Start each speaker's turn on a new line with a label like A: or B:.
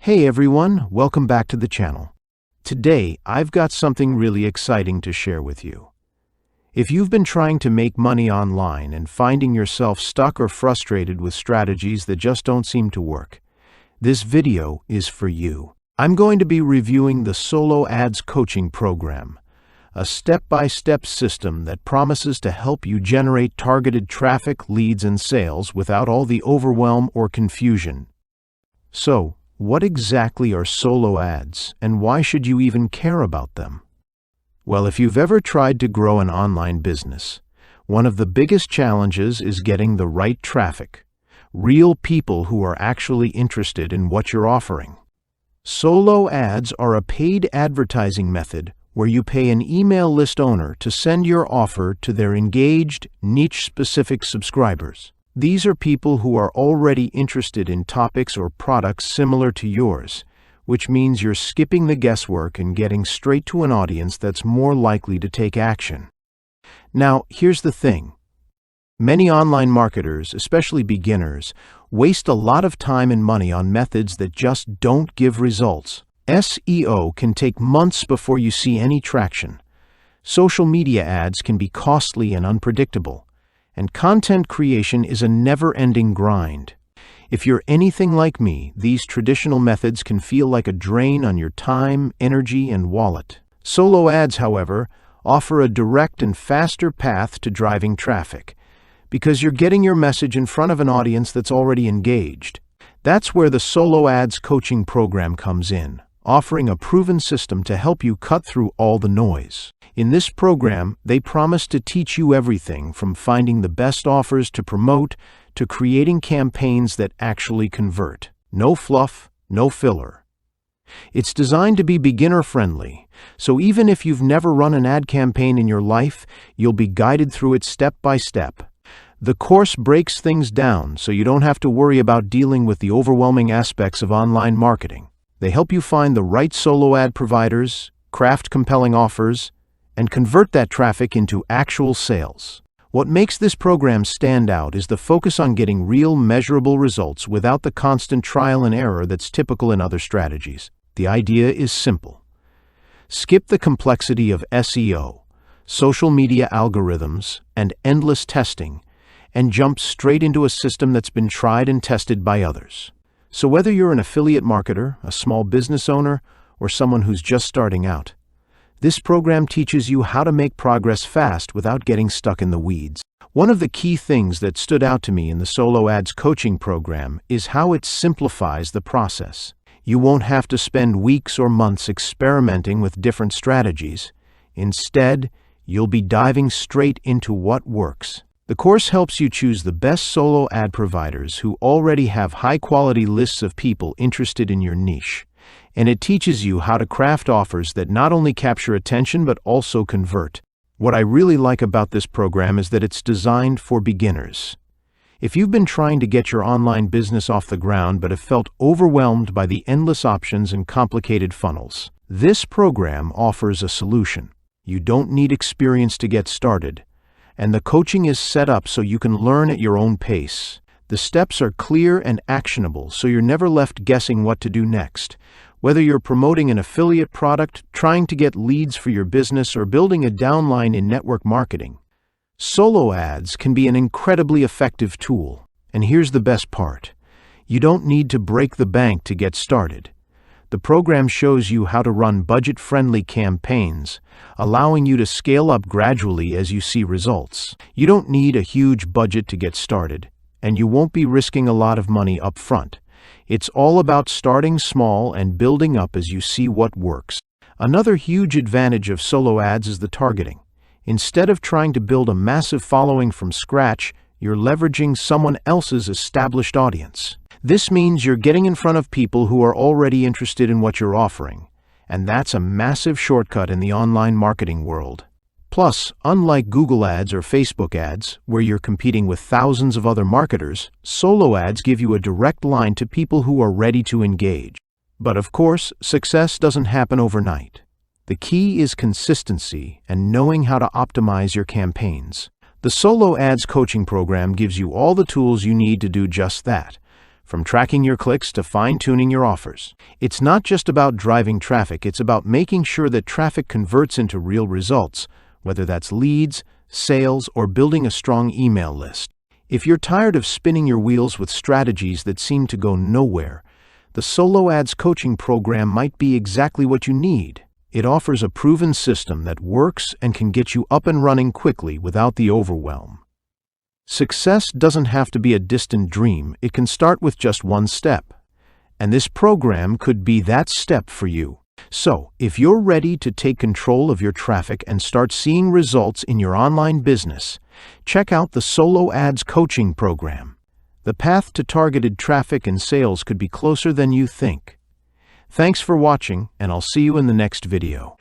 A: Hey everyone, welcome back to the channel. Today, I've got something really exciting to share with you. If you've been trying to make money online and finding yourself stuck or frustrated with strategies that just don't seem to work, this video is for you. I'm going to be reviewing the Solo Ads Coaching Program, a step-by-step system that promises to help you generate targeted traffic, leads, and sales without all the overwhelm or confusion. So, what exactly are solo ads, and why should you even care about them? Well, if you've ever tried to grow an online business, one of the biggest challenges is getting the right traffic, real people who are actually interested in what you're offering. Solo ads are a paid advertising method where you pay an email list owner to send your offer to their engaged, niche-specific subscribers. These are people who are already interested in topics or products similar to yours, which means you're skipping the guesswork and getting straight to an audience that's more likely to take action. Now, here's the thing. Many online marketers, especially beginners, waste a lot of time and money on methods that just don't give results. SEO can take months before you see any traction. Social media ads can be costly and unpredictable. And content creation is a never-ending grind. If you're anything like me, these traditional methods can feel like a drain on your time, energy, and wallet. Solo ads, however, offer a direct and faster path to driving traffic, because you're getting your message in front of an audience that's already engaged. That's where the Solo Ads Coaching Program comes in, offering a proven system to help you cut through all the noise. In this program, they promise to teach you everything from finding the best offers to promote to creating campaigns that actually convert. No fluff, no filler. It's designed to be beginner-friendly, so even if you've never run an ad campaign in your life, you'll be guided through it step by step. The course breaks things down so you don't have to worry about dealing with the overwhelming aspects of online marketing. They help you find the right solo ad providers, craft compelling offers, and convert that traffic into actual sales. What makes this program stand out is the focus on getting real, measurable results without the constant trial and error that's typical in other strategies. The idea is simple. Skip the complexity of SEO, social media algorithms, and endless testing, and jump straight into a system that's been tried and tested by others. So whether you're an affiliate marketer, a small business owner, or someone who's just starting out, this program teaches you how to make progress fast without getting stuck in the weeds. One of the key things that stood out to me in the Solo Ads Coaching Program is how it simplifies the process. You won't have to spend weeks or months experimenting with different strategies. Instead, you'll be diving straight into what works. The course helps you choose the best solo ad providers who already have high-quality lists of people interested in your niche. And it teaches you how to craft offers that not only capture attention but also convert. What I really like about this program is that it's designed for beginners. If you've been trying to get your online business off the ground but have felt overwhelmed by the endless options and complicated funnels, this program offers a solution. You don't need experience to get started, and the coaching is set up so you can learn at your own pace. The steps are clear and actionable, so you're never left guessing what to do next. Whether you're promoting an affiliate product, trying to get leads for your business, or building a downline in network marketing, solo ads can be an incredibly effective tool. And here's the best part. You don't need to break the bank to get started. The program shows you how to run budget-friendly campaigns, allowing you to scale up gradually as you see results. You don't need a huge budget to get started, and you won't be risking a lot of money up front. It's all about starting small and building up as you see what works. Another huge advantage of solo ads is the targeting. Instead of trying to build a massive following from scratch, you're leveraging someone else's established audience. This means you're getting in front of people who are already interested in what you're offering, and that's a massive shortcut in the online marketing world. Plus, unlike Google ads or Facebook ads, where you're competing with thousands of other marketers, solo ads give you a direct line to people who are ready to engage. But of course, success doesn't happen overnight. The key is consistency and knowing how to optimize your campaigns. The Solo Ads Coaching Program gives you all the tools you need to do just that, from tracking your clicks to fine-tuning your offers. It's not just about driving traffic, it's about making sure that traffic converts into real results, whether that's leads, sales, or building a strong email list. If you're tired of spinning your wheels with strategies that seem to go nowhere, the Solo Ads coaching program might be exactly what you need. It offers a proven system that works and can get you up and running quickly without the overwhelm. Success doesn't have to be a distant dream, it can start with just one step. And this program could be that step for you. So, if you're ready to take control of your traffic and start seeing results in your online business, check out the Solo Ads coaching program. The path to targeted traffic and sales could be closer than you think. Thanks for watching, and I'll see you in the next video.